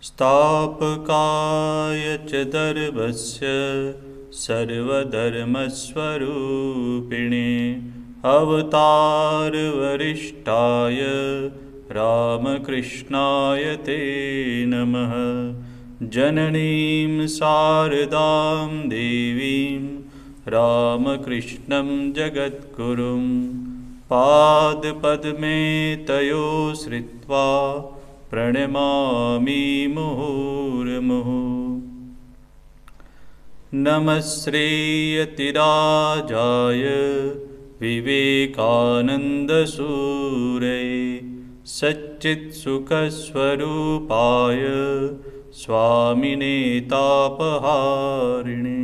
स्थापकाय च दर्भस्य सर्वधर्मस्वरूपिणे अवतारवरिष्ठाय रामकृष्णाय ते नमः। जननीं शारदां देवीं रामकृष्णं जगद्गुरुं पादपद्मे तयो श्रित्वा प्रणमामि मुहुर्मुहुः। नमः श्रीयतिराजाय विवेकानन्दसूरये सच्चित्सुखस्वरूपाय स्वामिने तापहारिणे।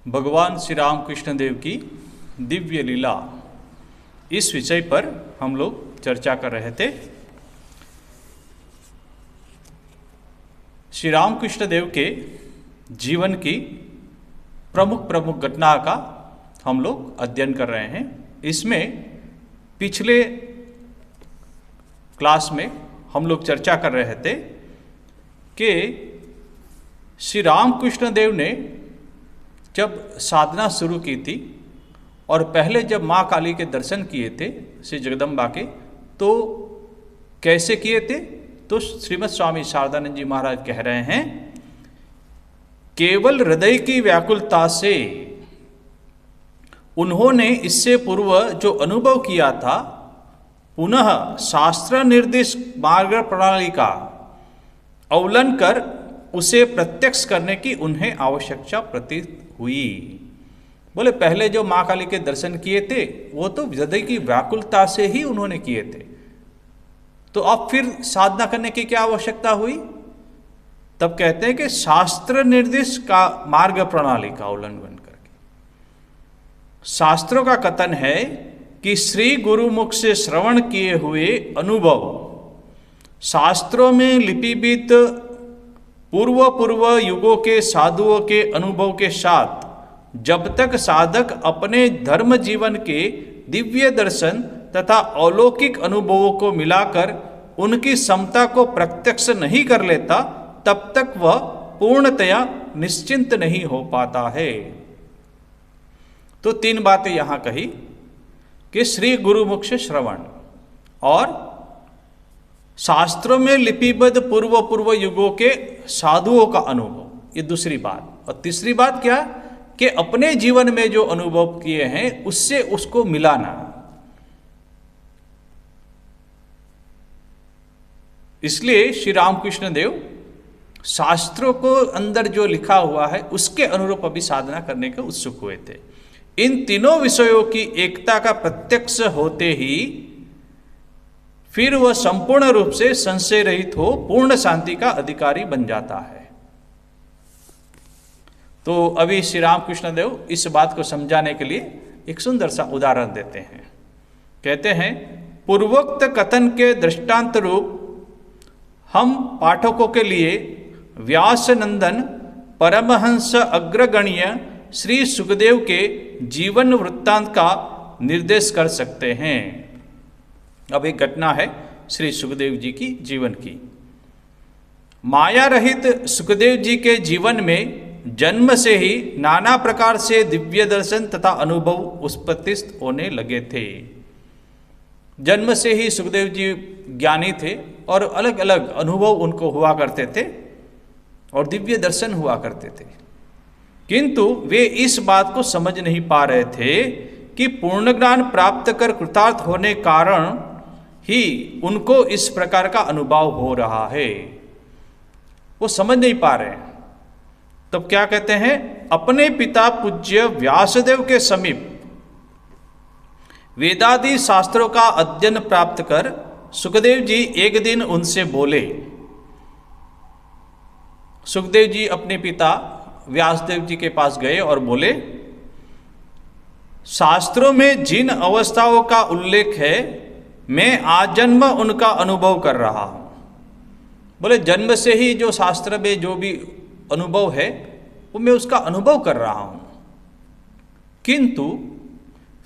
भगवान श्री रामकृष्ण देव की दिव्य लीला, इस विषय पर हम लोग चर्चा कर रहे थे। श्री रामकृष्ण देव के जीवन की प्रमुख घटना का हम लोग अध्ययन कर रहे हैं। इसमें पिछले क्लास में हम लोग चर्चा कर रहे थे कि श्री रामकृष्ण देव ने जब साधना शुरू की थी और पहले जब माँ काली के दर्शन किए थे श्री जगदम्बा के, तो कैसे किए थे? तो श्रीमद् स्वामी शारदानंद जी महाराज कह रहे हैं, केवल हृदय की व्याकुलता से उन्होंने इससे पूर्व जो अनुभव किया था, पुनः शास्त्र निर्दिष्ट मार्ग प्रणाली का अवलंबन कर उसे प्रत्यक्ष करने की उन्हें आवश्यकता प्रतीत हुई। बोले पहले जो माँ काली के दर्शन किए थे वो तो हृदय की व्याकुलता से ही उन्होंने किए थे, तो अब फिर साधना करने की क्या आवश्यकता हुई? तब कहते हैं कि शास्त्र निर्दिष्ट का मार्ग प्रणाली का उल्लंघन करके। शास्त्रों का कथन है कि श्री गुरुमुख से श्रवण किए हुए अनुभव शास्त्रों में लिपिबद्ध पूर्व युगों के साधुओं के अनुभव के साथ जब तक साधक अपने धर्म जीवन के दिव्य दर्शन तथा अलौकिक अनुभवों को मिलाकर उनकी समता को प्रत्यक्ष नहीं कर लेता, तब तक वह पूर्णतया निश्चिंत नहीं हो पाता है। तो तीन बातें यहां कही कि श्री गुरुमुख से श्रवण और शास्त्रों में लिपिबद्ध पूर्व युगों के साधुओं का अनुभव, ये दूसरी बात। और तीसरी बात क्या कि अपने जीवन में जो अनुभव किए हैं उससे उसको मिलाना। इसलिए श्री रामकृष्ण देव शास्त्रों को अंदर जो लिखा हुआ है उसके अनुरूप अभी साधना करने के उत्सुक हुए थे। इन तीनों विषयों की एकता का प्रत्यक्ष होते ही फिर वह संपूर्ण रूप से संशय रहित हो पूर्ण शांति का अधिकारी बन जाता है। तो अभी श्री रामकृष्ण देव इस बात को समझाने के लिए एक सुंदर सा उदाहरण देते हैं। कहते हैं, पूर्वोक्त कथन के दृष्टांत रूप हम पाठकों के लिए व्यासनंदन परमहंस अग्रगण्य श्री सुखदेव के जीवन वृत्तांत का निर्देश कर सकते हैं। अब एक घटना है श्री सुखदेव जी की जीवन की। माया रहित सुखदेव जी के जीवन में जन्म से ही नाना प्रकार से दिव्य दर्शन तथा अनुभव उत्पत्तिस्थ होने लगे थे। जन्म से ही सुखदेव जी ज्ञानी थे और अलग अलग अनुभव उनको हुआ करते थे और दिव्य दर्शन हुआ करते थे, किंतु वे इस बात को समझ नहीं पा रहे थे कि पूर्ण ज्ञान प्राप्त कर कृतार्थ होने कारण ही उनको इस प्रकार का अनुभव हो रहा है। वो समझ नहीं पा रहे हैं। तब क्या कहते हैं, अपने पिता पूज्य व्यासदेव के समीप वेदादि शास्त्रों का अध्ययन प्राप्त कर सुखदेव जी एक दिन उनसे बोले। सुखदेव जी अपने पिता व्यासदेव जी के पास गए और बोले, शास्त्रों में जिन अवस्थाओं का उल्लेख है मैं आजन्म उनका अनुभव कर रहा हूं। बोले जन्म से ही जो शास्त्र में जो भी अनुभव है वो मैं उसका अनुभव कर रहा हूं, किंतु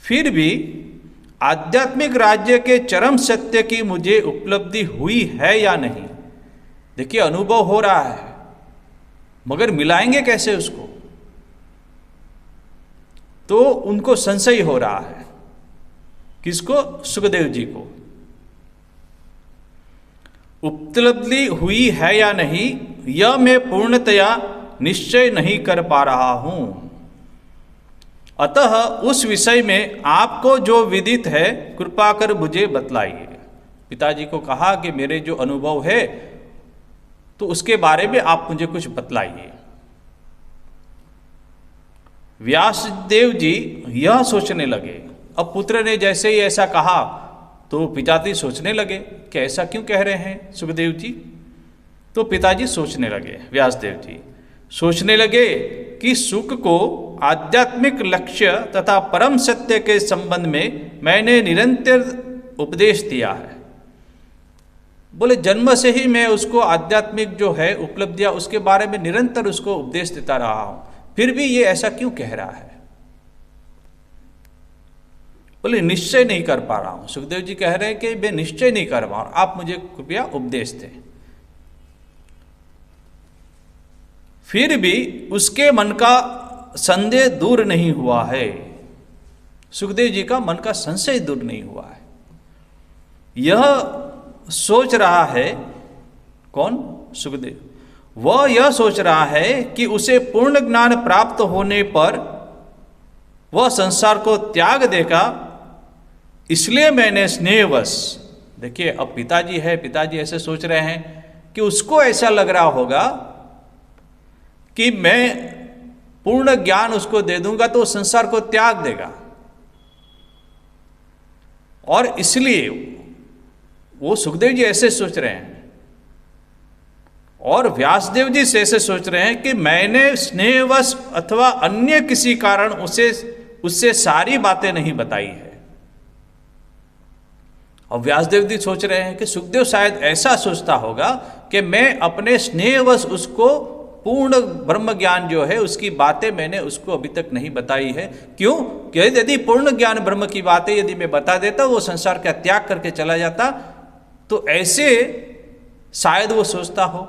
फिर भी आध्यात्मिक राज्य के चरम सत्य की मुझे उपलब्धि हुई है या नहीं। देखिए, अनुभव हो रहा है, मगर मिलाएंगे कैसे उसको? तो उनको संशय हो रहा है। किसको? सुखदेव जी को। उपलब्धि हुई है या नहीं, यह मैं पूर्णतया निश्चय नहीं कर पा रहा हूं। अतः उस विषय में आपको जो विदित है कृपा कर मुझे बतलाइए। पिताजी को कहा कि मेरे जो अनुभव है तो उसके बारे में आप मुझे कुछ बतलाइए। व्यासदेव जी यह सोचने लगे। अब पुत्र ने जैसे ही ऐसा कहा तो पिताजी सोचने लगे कि ऐसा क्यों कह रहे हैं सुखदेव जी। तो पिताजी सोचने लगे, व्यासदेव जी सोचने लगे कि सुख को आध्यात्मिक लक्ष्य तथा परम सत्य के संबंध में मैंने निरंतर उपदेश दिया है। बोले, जन्म से ही मैं उसको आध्यात्मिक जो है उपलब्धियां उसके बारे में निरंतर उसको उपदेश देता रहा हूं, फिर भी ये ऐसा क्यों कह रहा है? बोले, निश्चय नहीं कर पा रहा हूं। सुखदेव जी कह रहे हैं कि मैं निश्चय नहीं कर पा रहा हूं, आप मुझे कृपया उपदेश दें। फिर भी उसके मन का संदेह दूर नहीं हुआ है। सुखदेव जी का मन का संशय दूर नहीं हुआ है। यह सोच रहा है, कौन? सुखदेव। वह यह सोच रहा है कि उसे पूर्ण ज्ञान प्राप्त होने पर वह संसार को त्याग देगा, इसलिए मैंने स्नेहवश। देखिए, अब पिताजी है, पिताजी ऐसे सोच रहे हैं कि उसको ऐसा लग रहा होगा कि मैं पूर्ण ज्ञान उसको दे दूंगा तो संसार को त्याग देगा, और इसलिए वो सुखदेव जी ऐसे सोच रहे हैं और व्यासदेव जी से ऐसे सोच रहे हैं कि मैंने स्नेहवश अथवा अन्य किसी कारण उससे सारी बातें नहीं बताई है। और व्यासदेव जी सोच रहे हैं कि सुखदेव शायद ऐसा सोचता होगा कि मैं अपने स्नेहवश उसको पूर्ण ब्रह्म ज्ञान जो है उसकी बातें मैंने उसको अभी तक नहीं बताई है। क्यों? कि यदि पूर्ण ज्ञान ब्रह्म की बातें यदि मैं बता देता, वो संसार का त्याग करके चला जाता, तो ऐसे शायद वो सोचता हो।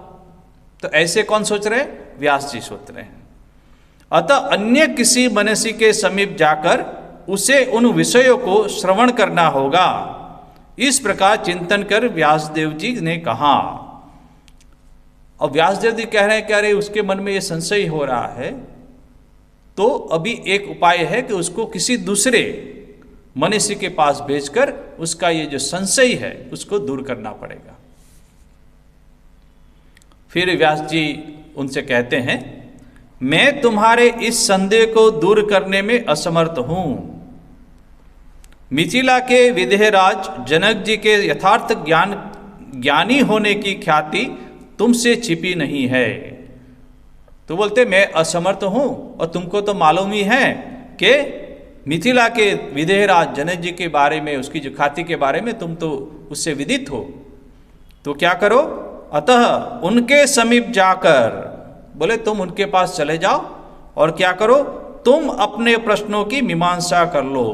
तो ऐसे कौन सोच रहे हैं? व्यास जी सोच रहे हैं। अतः अन्य किसी मनीषी के समीप जाकर उसे उन विषयों को श्रवण करना होगा। इस प्रकार चिंतन कर व्यासदेव जी ने कहा। और व्यासदेव जी कह रहे हैं कि अरे उसके मन में ये संशय हो रहा है, तो अभी एक उपाय है कि उसको किसी दूसरे मनीषी के पास भेजकर उसका ये जो संशय है उसको दूर करना पड़ेगा। फिर व्यास जी उनसे कहते हैं, मैं तुम्हारे इस संदेह को दूर करने में असमर्थ हूं। मिथिला के विदेहराज जनक जी के यथार्थ ज्ञानी होने की ख्याति तुमसे छिपी नहीं है। तो बोलते मैं असमर्थ हूं, और तुमको तो मालूम ही है कि मिथिला के विदेहराज जनक जी के बारे में, उसकी जो ख्याति के बारे में तुम तो उससे विदित हो। तो क्या करो? अतः उनके समीप जाकर, बोले तुम उनके पास चले जाओ और क्या करो? तुम अपने प्रश्नों की मीमांसा कर लो।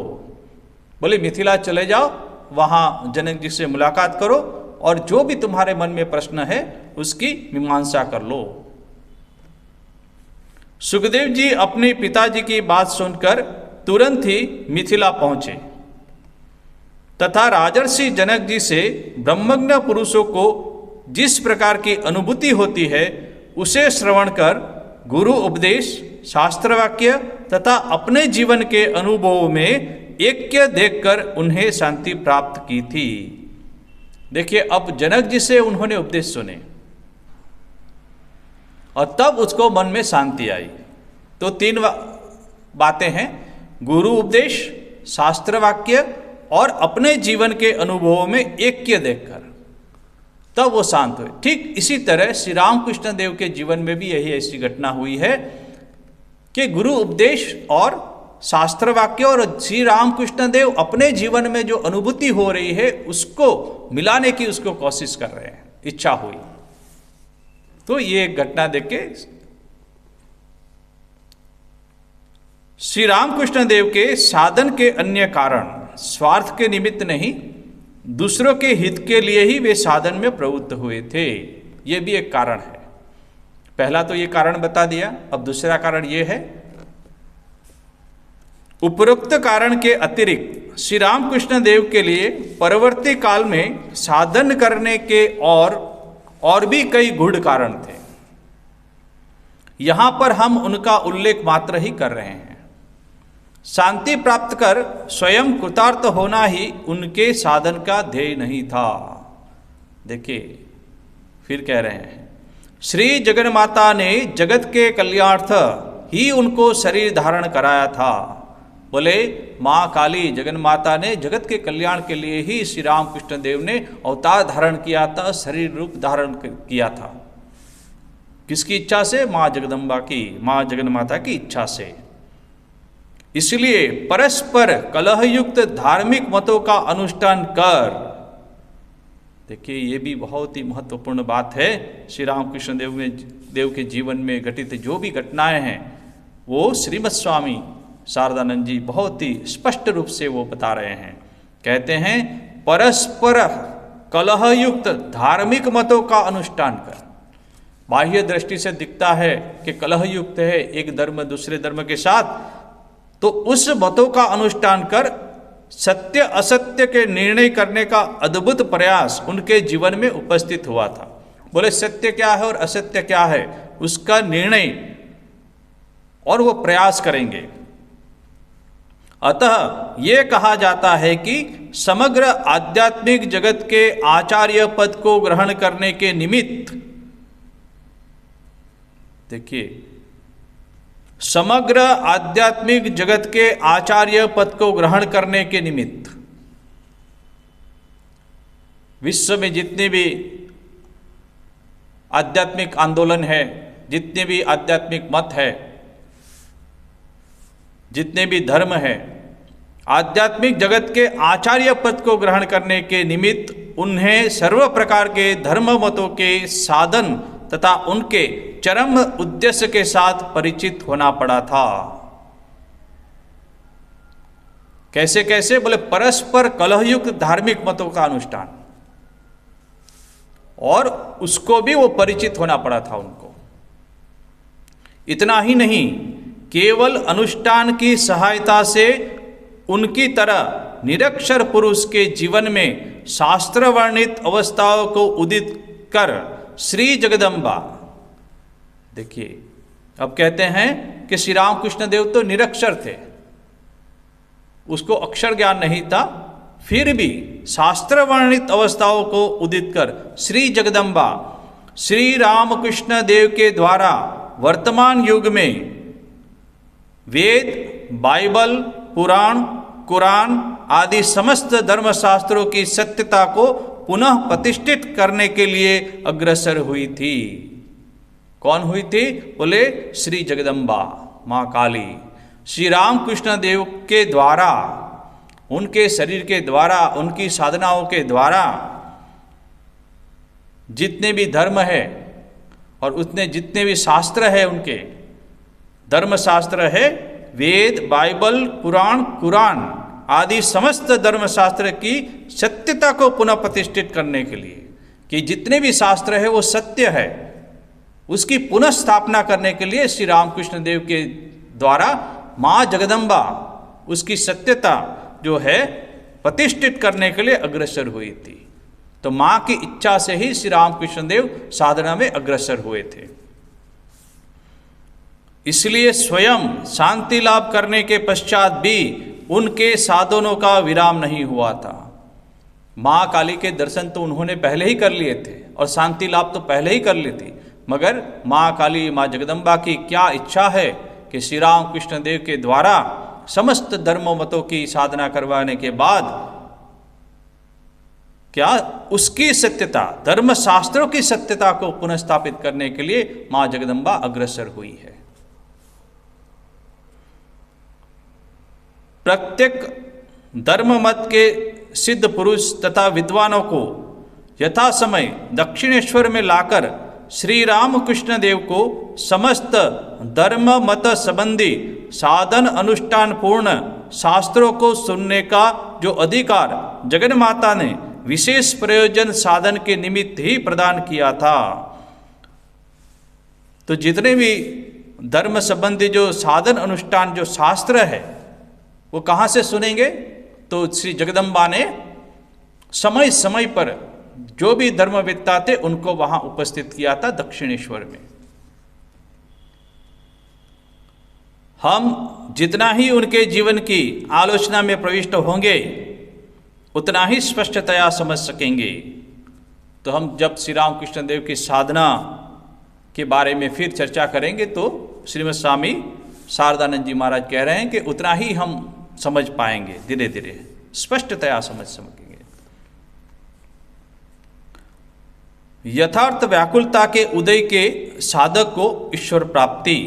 बोले मिथिला चले जाओ, वहां जनक जी से मुलाकात करो और जो भी तुम्हारे मन में प्रश्न है उसकी मीमांसा कर लो। सुखदेव जी अपने पिताजी की बात सुनकर तुरंत ही मिथिला पहुंचे तथा राजर्षि जनक जी से ब्रह्मज्ञ पुरुषों को जिस प्रकार की अनुभूति होती है उसे श्रवण कर गुरु उपदेश, शास्त्र वाक्य तथा अपने जीवन के अनुभवों में ऐक्य देखकर उन्हें शांति प्राप्त की थी। देखिए, अब जनक जी से उन्होंने उपदेश सुने और तब उसको मन में शांति आई। तो तीन बातें हैं, गुरु उपदेश, शास्त्र वाक्य और अपने जीवन के अनुभवों में ऐक्य देखकर, तब वो शांत हुए। ठीक इसी तरह श्री रामकृष्ण देव के जीवन में भी यही ऐसी घटना हुई है कि गुरु उपदेश और शास्त्र वाक्य और श्री रामकृष्ण देव अपने जीवन में जो अनुभूति हो रही है उसको मिलाने की उसको कोशिश कर रहे हैं, इच्छा हुई। तो ये घटना देख के श्री रामकृष्ण देव के साधन के अन्य कारण स्वार्थ के निमित्त नहीं, दूसरों के हित के लिए ही वे साधन में प्रवृत्त हुए थे। ये भी एक कारण है। पहला तो ये कारण बता दिया, अब दूसरा कारण ये है, उपरोक्त कारण के अतिरिक्त श्री रामकृष्ण देव के लिए परवर्ती काल में साधन करने के और भी कई गूढ़ कारण थे। यहां पर हम उनका उल्लेख मात्र ही कर रहे हैं। शांति प्राप्त कर स्वयं कृतार्थ होना ही उनके साधन का ध्येय नहीं था। देखिए फिर कह रहे हैं, श्री जगन्माता ने जगत के कल्याणार्थ ही उनको शरीर धारण कराया था। बोले माँ काली जगन्माता ने जगत के कल्याण के लिए ही श्री रामकृष्ण देव ने अवतार धारण किया था, शरीर रूप धारण किया था। किसकी इच्छा से? माँ जगदम्बा की, माँ जगन्माता की इच्छा से। इसलिए परस्पर कलहयुक्त धार्मिक मतों का अनुष्ठान कर, देखिए ये भी बहुत ही महत्वपूर्ण बात है। श्री रामकृष्ण देव के जीवन में घटित जो भी घटनाएं हैं वो श्रीमद स्वामी शारदानंद जी बहुत ही स्पष्ट रूप से वो बता रहे हैं। कहते हैं परस्पर कलहयुक्त धार्मिक मतों का अनुष्ठान कर। बाह्य दृष्टि से दिखता है कि कलहयुक्त है एक धर्म दूसरे धर्म के साथ, तो उस मतों का अनुष्ठान कर सत्य असत्य के निर्णय करने का अद्भुत प्रयास उनके जीवन में उपस्थित हुआ था। बोले सत्य क्या है और असत्य क्या है उसका निर्णय और वो प्रयास करेंगे। अतः ये कहा जाता है कि समग्र आध्यात्मिक जगत के आचार्य पद को ग्रहण करने के निमित्त, देखिए समग्र आध्यात्मिक जगत के आचार्य पद को ग्रहण करने के निमित्त विश्व में जितने भी आध्यात्मिक आंदोलन है, जितने भी आध्यात्मिक मत है, जितने भी धर्म है, आध्यात्मिक जगत के आचार्य पद को ग्रहण करने के निमित्त उन्हें सर्व प्रकार के धर्म मतों के साधन तथा उनके चरम उद्देश्य के साथ परिचित होना पड़ा था। कैसे कैसे? बोले परस्पर कलहयुक्त धार्मिक मतों का अनुष्ठान, और उसको भी वो परिचित होना पड़ा था उनको। इतना ही नहीं, केवल अनुष्ठान की सहायता से उनकी तरह निरक्षर पुरुष के जीवन में शास्त्र वर्णित अवस्थाओं को उदित कर श्री जगदम्बा, देखिए अब कहते हैं कि श्री रामकृष्ण देव तो निरक्षर थे, उसको अक्षर ज्ञान नहीं था, फिर भी शास्त्र वर्णित अवस्थाओं को उदित कर श्री जगदम्बा श्री रामकृष्ण देव के द्वारा वर्तमान युग में वेद, बाइबल, पुराण, कुरान आदि समस्त धर्मशास्त्रों की सत्यता को पुनः प्रतिष्ठित करने के लिए अग्रसर हुई थी। कौन हुई थी? बोले श्री जगदम्बा माँ काली। श्री रामकृष्ण देव के द्वारा, उनके शरीर के द्वारा, उनकी साधनाओं के द्वारा जितने भी धर्म है और उतने जितने भी शास्त्र है, उनके धर्मशास्त्र है, वेद, बाइबल, पुराण, कुरान आदि समस्त धर्मशास्त्र की सत्यता को पुनः प्रतिष्ठित करने के लिए, कि जितने भी शास्त्र है वो सत्य है, उसकी पुनः स्थापना करने के लिए श्री रामकृष्ण देव के द्वारा माँ जगदम्बा उसकी सत्यता जो है प्रतिष्ठित करने के लिए अग्रसर हुई थी। तो माँ की इच्छा से ही श्री रामकृष्ण देव साधना में अग्रसर हुए थे। इसलिए स्वयं शांति लाभ करने के पश्चात भी उनके साधनों का विराम नहीं हुआ था। माँ काली के दर्शन तो उन्होंने पहले ही कर लिए थे और शांति लाभ तो पहले ही कर ली थी, मगर माँ काली, माँ जगदम्बा की क्या इच्छा है कि श्री राम कृष्ण देव के द्वारा समस्त धर्म मतों की साधना करवाने के बाद क्या उसकी सत्यता, धर्मशास्त्रों की सत्यता को पुनः स्थापित करने के लिए माँ जगदम्बा अग्रसर हुई है। प्रत्येक धर्म मत के सिद्ध पुरुष तथा विद्वानों को यथा समय दक्षिणेश्वर में लाकर श्री रामकृष्ण देव को समस्त धर्म मत संबंधी साधन अनुष्ठान पूर्ण शास्त्रों को सुनने का जो अधिकार जगन माता ने विशेष प्रयोजन साधन के निमित्त ही प्रदान किया था। तो जितने भी धर्म संबंधी जो साधन अनुष्ठान जो शास्त्र है वो कहाँ से सुनेंगे? तो श्री जगदम्बा ने समय समय पर जो भी धर्मवेत्ता थे उनको वहां उपस्थित किया था दक्षिणेश्वर में। हम जितना ही उनके जीवन की आलोचना में प्रविष्ट होंगे उतना ही स्पष्टतया समझ सकेंगे। तो हम जब श्री रामकृष्ण देव की साधना के बारे में फिर चर्चा करेंगे तो श्रीमद स्वामी शारदानंद जी महाराज कह रहे हैं कि उतना ही हम समझ पाएंगे, धीरे धीरे स्पष्टतया समझ सकेंगे। यथार्थ व्याकुलता के उदय के साधक को ईश्वर प्राप्ति।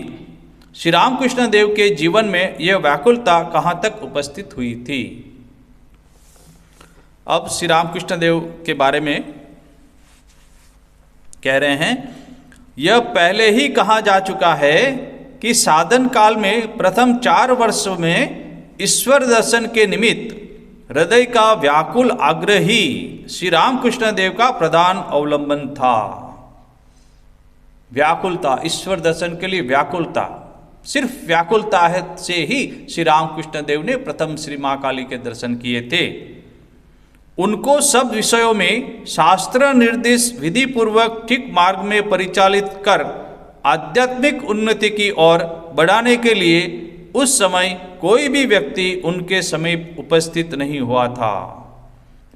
श्री रामकृष्ण देव के जीवन में यह व्याकुलता कहाँ तक उपस्थित हुई थी? अब श्री रामकृष्ण देव के बारे में कह रहे हैं, यह पहले ही कहा जा चुका है कि साधन काल में प्रथम 4 वर्षों में ईश्वर दर्शन के निमित्त हृदय का व्याकुल आग्रह ही श्री रामकृष्ण देव का प्रधान अवलंबन था। व्याकुलता, ईश्वर दर्शन के लिए व्याकुलता, सिर्फ व्याकुलता है से ही श्री रामकृष्ण देव ने प्रथम श्री मां काली के दर्शन किए थे। उनको सब विषयों में शास्त्र निर्देश विधि पूर्वक ठीक मार्ग में परिचालित कर आध्यात्मिक उन्नति की ओर बढ़ाने के लिए उस समय कोई भी व्यक्ति उनके समीप उपस्थित नहीं हुआ था।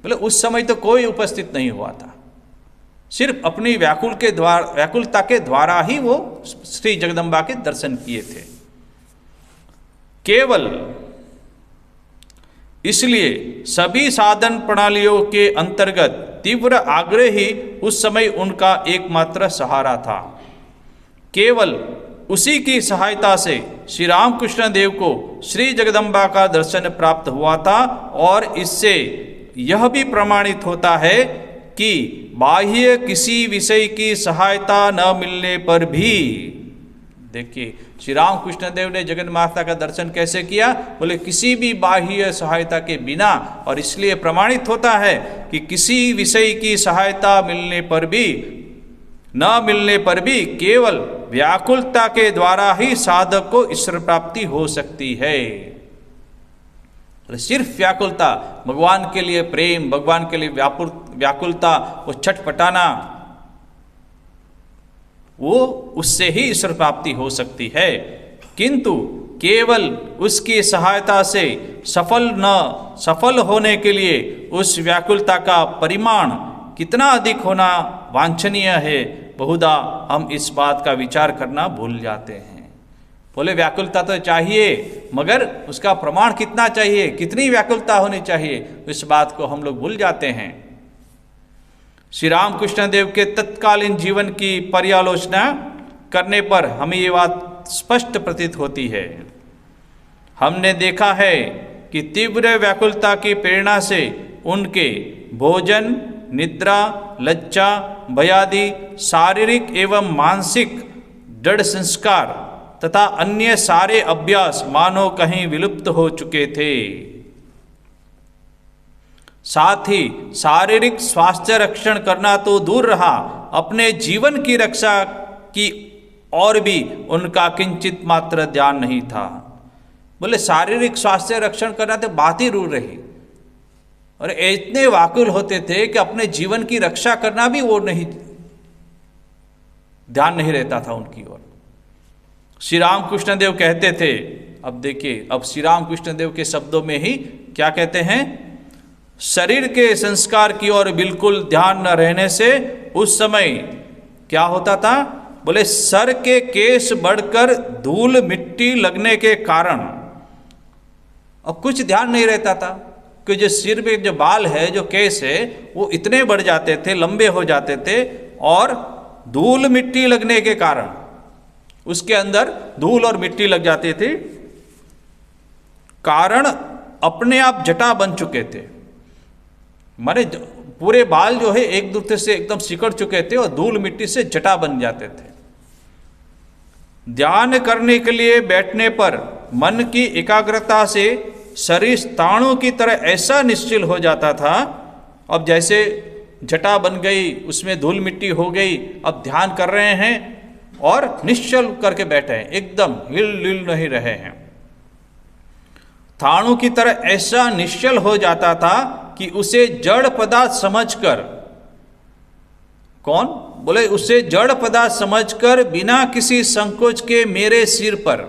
मतलब उस समय तो कोई उपस्थित नहीं हुआ था, सिर्फ अपनी व्याकुलता के द्वारा ही वो श्री जगदम्बा के दर्शन किए थे। केवल इसलिए सभी साधन प्रणालियों के अंतर्गत तीव्र आग्रह ही उस समय उनका एकमात्र सहारा था। केवल उसी की सहायता से श्री रामकृष्ण देव को श्री जगदम्बा का दर्शन प्राप्त हुआ था और इससे यह भी प्रमाणित होता है कि बाह्य किसी विषय की सहायता न मिलने पर भी, देखिए श्री रामकृष्ण देव ने जगन माता का दर्शन कैसे किया? बोले किसी भी बाह्य सहायता के बिना, और इसलिए प्रमाणित होता है कि किसी विषय की सहायता मिलने पर भी न मिलने पर भी केवल व्याकुलता के द्वारा ही साधक को ईश्वर प्राप्ति हो सकती है। सिर्फ व्याकुलता, भगवान के लिए प्रेम, भगवान के लिए व्याकुलता, वो छटपटाना, वो उससे ही ईश्वर प्राप्ति हो सकती है। किंतु केवल उसकी सहायता से सफल होने के लिए उस व्याकुलता का परिमाण कितना अधिक होना वांछनीय है, बहुधा हम इस बात का विचार करना भूल जाते हैं। बोले व्याकुलता तो चाहिए, मगर उसका प्रमाण कितना चाहिए, कितनी व्याकुलता होनी चाहिए, इस बात को हम लोग भूल जाते हैं। श्री रामकृष्ण देव के तत्कालीन जीवन की पर्यालोचना करने पर हमें ये बात स्पष्ट प्रतीत होती है। हमने देखा है कि तीव्र व्याकुलता की प्रेरणा से उनके भोजन, निद्रा, लज्जा, भयादि शारीरिक एवं मानसिक दृढ़ संस्कार तथा अन्य सारे अभ्यास मानो कहीं विलुप्त हो चुके थे। साथ ही शारीरिक स्वास्थ्य रक्षण करना तो दूर रहा, अपने जीवन की रक्षा की और भी उनका किंचित मात्र ध्यान नहीं था। बोले शारीरिक स्वास्थ्य रक्षण करना तो बात ही दूर रही, और इतने व्याकुल होते थे कि अपने जीवन की रक्षा करना भी वो नहीं, ध्यान नहीं रहता था उनकी ओर। श्री रामकृष्ण देव कहते थे, अब देखिए, अब श्री रामकृष्ण देव के शब्दों में ही क्या कहते हैं, शरीर के संस्कार की ओर बिल्कुल ध्यान न रहने से उस समय क्या होता था? बोले सर के केश बढ़कर धूल मिट्टी लगने के कारण अब कुछ ध्यान नहीं रहता था कि जो सिर में जो बाल है, जो केस है, वो इतने बढ़ जाते थे, लंबे हो जाते थे, और धूल मिट्टी लगने के कारण उसके अंदर धूल और मिट्टी लग जाती थी, कारण अपने आप जटा बन चुके थे। माने पूरे बाल जो है एक दूसरे से एकदम सिकड़ चुके थे और धूल मिट्टी से जटा बन जाते थे। ध्यान करने के लिए बैठने पर मन की एकाग्रता से शरीर ताणों की तरह ऐसा निश्चल हो जाता था। अब जैसे जटा बन गई, उसमें धूल मिट्टी हो गई, अब ध्यान कर रहे हैं और निश्चल करके बैठे हैं, एकदम हिल नहीं रहे हैं। ताणों की तरह ऐसा निश्चल हो जाता था कि उसे जड़ पदार्थ समझकर, कौन बोले, उसे जड़ पदार्थ समझकर बिना किसी संकोच के मेरे सिर पर,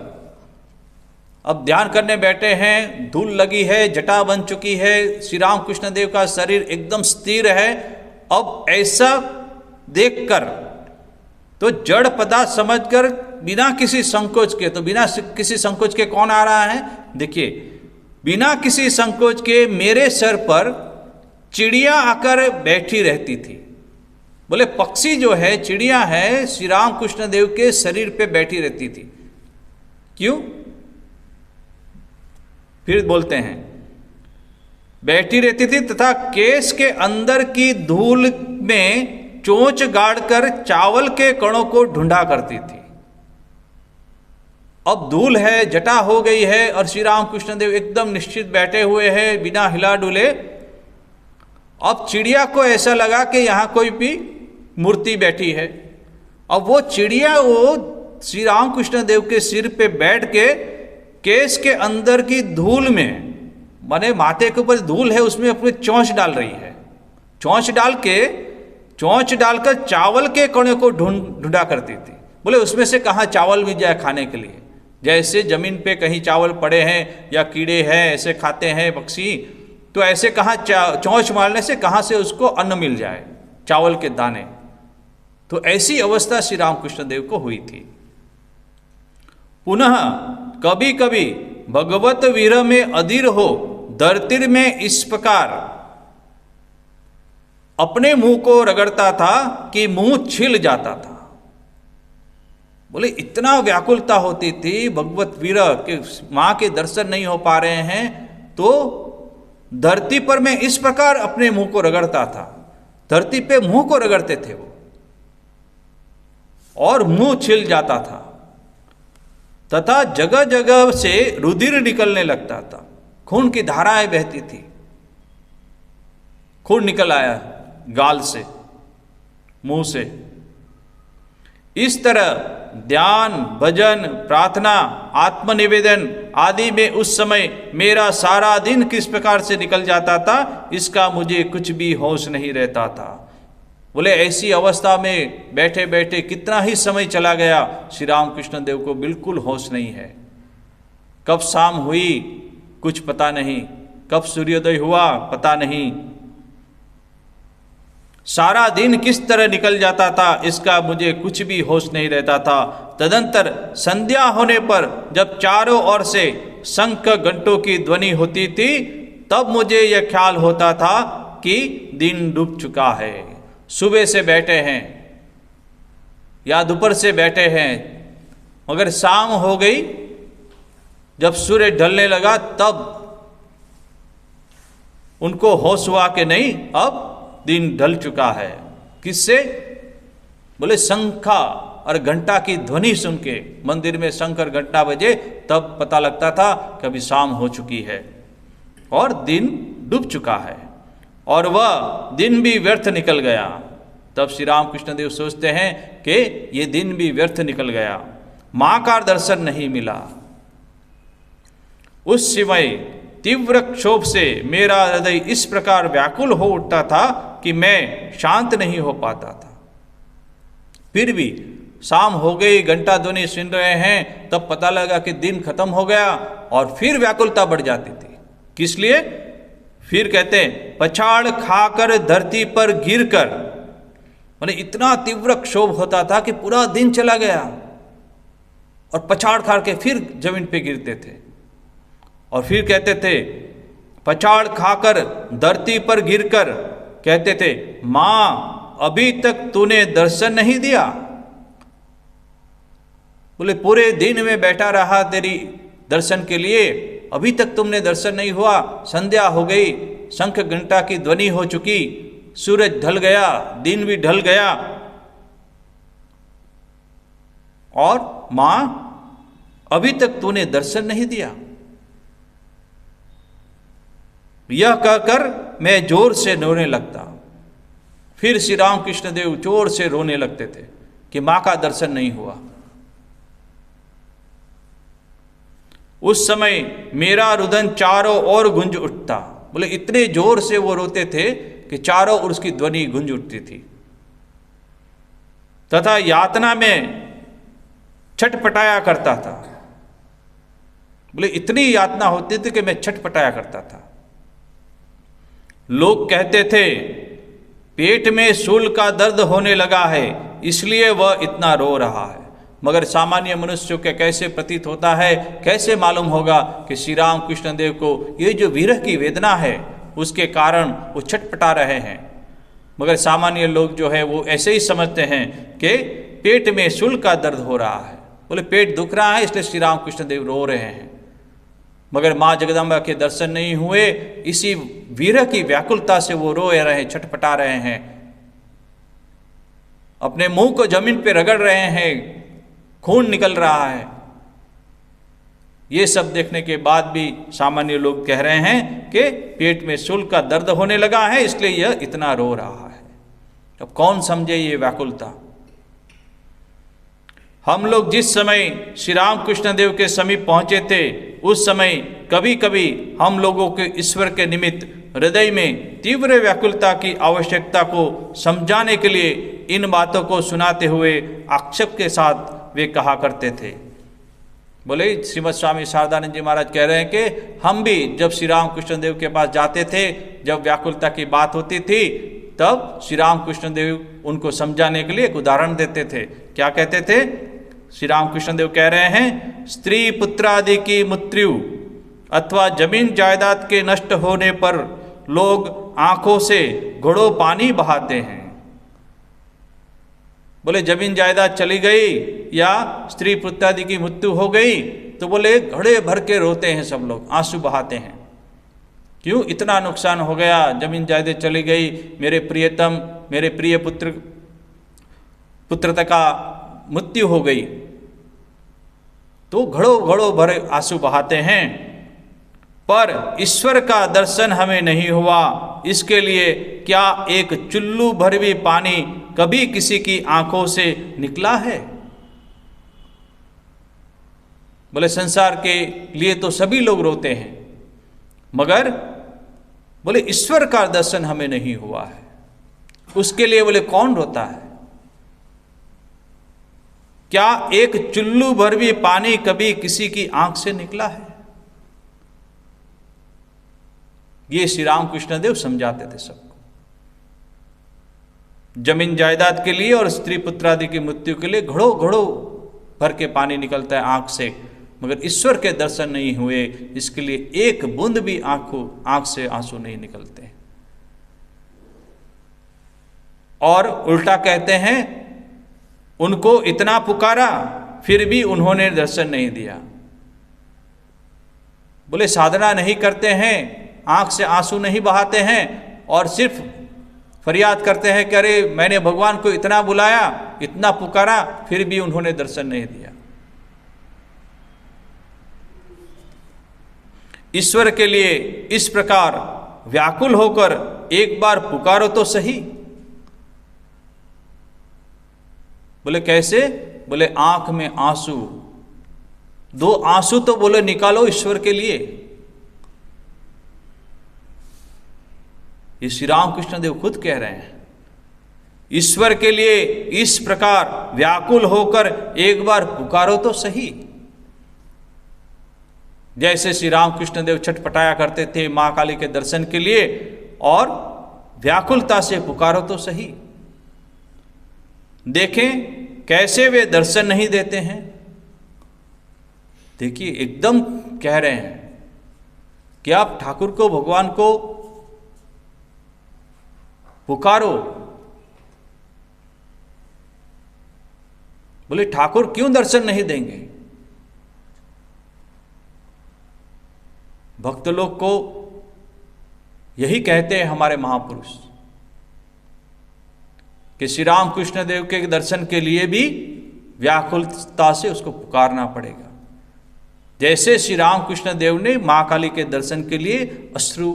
अब ध्यान करने बैठे हैं, धूल लगी है, जटा बन चुकी है, श्री राम कृष्ण देव का शरीर एकदम स्थिर है। अब ऐसा देखकर तो जड़ पदार्थ समझकर बिना किसी संकोच के, तो बिना किसी संकोच के कौन आ रहा है, देखिए, बिना किसी संकोच के मेरे सर पर चिड़िया आकर बैठी रहती थी। बोले पक्षी जो है, चिड़िया है, श्री राम कृष्ण देव के शरीर पे बैठी रहती थी। क्यों? फिर बोलते हैं, बैठी रहती थी तथा केस के अंदर की धूल में चोंच गाड़कर चावल के कणों को ढूंढा करती थी। अब धूल है, जटा हो गई है और श्री राम कृष्ण देव एकदम निश्चित बैठे हुए हैं बिना हिला डुले। अब चिड़िया को ऐसा लगा कि यहाँ कोई भी मूर्ति बैठी है। अब वो चिड़िया वो श्री राम कृष्ण देव के सिर पे बैठ के केस के अंदर की धूल में, माने माथे के ऊपर धूल है, उसमें अपनी चोंच डाल रही है। चोंच डालकर चावल के कणों को ढूंढा करती थी। बोले उसमें से कहाँ चावल मिल जाए खाने के लिए, जैसे जमीन पे कहीं चावल पड़े हैं या कीड़े हैं, ऐसे खाते हैं पक्षी, तो ऐसे कहाँ चोंच मारने से कहाँ से उसको अन्न मिल जाए, चावल के दाने। तो ऐसी अवस्था श्री रामकृष्ण देव को हुई थी। पुनः कभी कभी भगवत विरह में अधीर हो धरती में इस प्रकार अपने मुंह को रगड़ता था कि मुंह छिल जाता था। बोले इतना व्याकुलता होती थी भगवत विरह के, मां के दर्शन नहीं हो पा रहे हैं, तो धरती पर मैं इस प्रकार अपने मुंह को रगड़ता था। धरती पे मुंह को रगड़ते थे वो, और मुंह छिल जाता था तथा जगह जगह से रुधिर निकलने लगता था, खून की धाराएं बहती थी। खून निकल आया गाल से, मुंह से। इस तरह ध्यान, भजन, प्रार्थना, आत्मनिवेदन आदि में उस समय मेरा सारा दिन किस प्रकार से निकल जाता था, इसका मुझे कुछ भी होश नहीं रहता था। बोले ऐसी अवस्था में बैठे बैठे कितना ही समय चला गया, श्री रामकृष्ण देव को बिल्कुल होश नहीं है। कब शाम हुई कुछ पता नहीं, कब सूर्योदय हुआ पता नहीं, सारा दिन किस तरह निकल जाता था इसका मुझे कुछ भी होश नहीं रहता था। तदंतर संध्या होने पर जब चारों ओर से शंख घंटों की ध्वनि होती थी, तब मुझे यह ख्याल होता था कि दिन डूब चुका है। सुबह से बैठे हैं या दोपहर से बैठे हैं, मगर शाम हो गई, जब सूर्य ढलने लगा तब उनको होश हुआ कि नहीं अब दिन ढल चुका है। किससे? बोले शंखा और घंटा की ध्वनि सुन के, मंदिर में शंख और घंटा बजे तब पता लगता था कि अभी शाम हो चुकी है और दिन डूब चुका है, और वह दिन भी व्यर्थ निकल गया। तब श्री रामकृष्ण देव सोचते हैं कि ये दिन भी व्यर्थ निकल गया, मां का दर्शन नहीं मिला। उस समय तीव्र क्षोभ से मेरा हृदय इस प्रकार व्याकुल हो उठता था कि मैं शांत नहीं हो पाता था। फिर भी शाम हो गई, घंटा ध्वनि सुन रहे हैं, तब पता लगा कि दिन खत्म हो गया, और फिर व्याकुलता बढ़ जाती थी। किस लिए? फिर कहते हैं पछाड़ खाकर धरती पर गिरकर, माने इतना तीव्र क्षोभ होता था कि पूरा दिन चला गया और पछाड़ खा के फिर जमीन पे गिरते थे। और फिर कहते थे पछाड़ खाकर धरती पर गिरकर कहते थे, मां अभी तक तूने दर्शन नहीं दिया। बोले पूरे दिन में बैठा रहा तेरी दर्शन के लिए, अभी तक तुमने दर्शन नहीं हुआ। संध्या हो गई, शंख घंटा की ध्वनि हो चुकी, सूरज ढल गया, दिन भी ढल गया, और मां अभी तक तूने दर्शन नहीं दिया। यह कहकर मैं जोर से रोने लगता। फिर श्री राम कृष्ण देव जोर से रोने लगते थे कि मां का दर्शन नहीं हुआ। उस समय मेरा रुदन चारों ओर गूंज उठता। बोले इतने जोर से वो रोते थे कि चारों ओर उसकी ध्वनि गूंज उठती थी। तथा यातना में छटपटाया करता था। बोले इतनी यातना होती थी कि मैं छटपटाया करता था। लोग कहते थे पेट में शूल का दर्द होने लगा है, इसलिए वह इतना रो रहा है। मगर सामान्य मनुष्यों के कैसे प्रतीत होता है, कैसे मालूम होगा कि श्री राम कृष्ण देव को ये जो विरह की वेदना है उसके कारण वो छटपटा रहे हैं। मगर सामान्य लोग जो है वो ऐसे ही समझते हैं कि पेट में शूल का दर्द हो रहा है। बोले पेट दुख रहा है इसलिए श्री राम कृष्ण देव रो रहे हैं। मगर माँ जगदम्बा के दर्शन नहीं हुए, इसी विरह की व्याकुलता से वो रो रहे हैं, छटपटा रहे हैं, अपने मुंह को जमीन पे रगड़ रहे हैं, खून निकल रहा है। ये सब देखने के बाद भी सामान्य लोग कह रहे हैं कि पेट में शूल का दर्द होने लगा है इसलिए यह इतना रो रहा है। अब कौन समझे ये व्याकुलता। हम लोग जिस समय श्री राम कृष्ण देव के समीप पहुंचे थे उस समय कभी कभी हम लोगों के ईश्वर के निमित्त हृदय में तीव्र व्याकुलता की आवश्यकता को समझाने के लिए इन बातों को सुनाते हुए आक्षेप के साथ वे कहा करते थे। बोले श्रीमद स्वामी शारदानंद जी महाराज कह रहे हैं कि हम भी जब श्री राम कृष्ण देव के पास जाते थे, जब व्याकुलता की बात होती थी, तब श्री राम कृष्ण देव उनको समझाने के लिए एक उदाहरण देते थे। क्या कहते थे? श्री राम कृष्ण देव कह रहे हैं, स्त्री पुत्र आदि की मृत्यु अथवा जमीन जायदाद के नष्ट होने पर लोग आंखों से घड़ों पानी बहाते हैं। बोले जमीन जायदाद चली गई या स्त्री पुत्र आदि की मृत्यु हो गई तो बोले घड़े भर के रोते हैं, सब लोग आंसू बहाते हैं। क्यों? इतना नुकसान हो गया, जमीन जायदाद चली गई, मेरे प्रियतम मेरे प्रिय पुत्रता का मृत्यु हो गई, तो घड़ों घड़ों भरे आंसू बहाते हैं। पर ईश्वर का दर्शन हमें नहीं हुआ, इसके लिए क्या एक चुल्लू भर भी पानी कभी किसी की आंखों से निकला है? बोले संसार के लिए तो सभी लोग रोते हैं, मगर बोले ईश्वर का दर्शन हमें नहीं हुआ है, उसके लिए बोले कौन रोता है? क्या एक चुल्लू भर भी पानी कभी किसी की आंख से निकला है? ये श्री राम कृष्ण देव समझाते थे सबको। जमीन जायदाद के लिए और स्त्री पुत्र आदि की मृत्यु के लिए घड़ों घड़ों भर के पानी निकलता है आंख से, मगर ईश्वर के दर्शन नहीं हुए, इसके लिए एक बूंद भी आंख से आंसू नहीं निकलते। और उल्टा कहते हैं, उनको इतना पुकारा फिर भी उन्होंने दर्शन नहीं दिया। बोले साधना नहीं करते हैं, आंख से आंसू नहीं बहाते हैं और सिर्फ फरियाद करते हैं कि अरे मैंने भगवान को इतना बुलाया, इतना पुकारा, फिर भी उन्होंने दर्शन नहीं दिया। ईश्वर के लिए इस प्रकार व्याकुल होकर एक बार पुकारो तो सही। बोले कैसे? बोले आंख में आंसू, दो आंसू तो बोले निकालो ईश्वर के लिए। ये श्री राम कृष्ण देव खुद कह रहे हैं, ईश्वर के लिए इस प्रकार व्याकुल होकर एक बार पुकारो तो सही। जैसे श्री राम कृष्ण देव छटपटाया करते थे मां काली के दर्शन के लिए, और व्याकुलता से पुकारो तो सही। देखें कैसे वे दर्शन नहीं देते हैं। देखिए एकदम कह रहे हैं कि आप ठाकुर को, भगवान को पुकारो। बोले ठाकुर क्यों दर्शन नहीं देंगे? भक्त लोग को यही कहते हैं हमारे महापुरुष कि श्री राम कृष्ण देव के दर्शन के लिए भी व्याकुलता से उसको पुकारना पड़ेगा। जैसे श्री राम कृष्ण देव ने मां काली के दर्शन के लिए अश्रु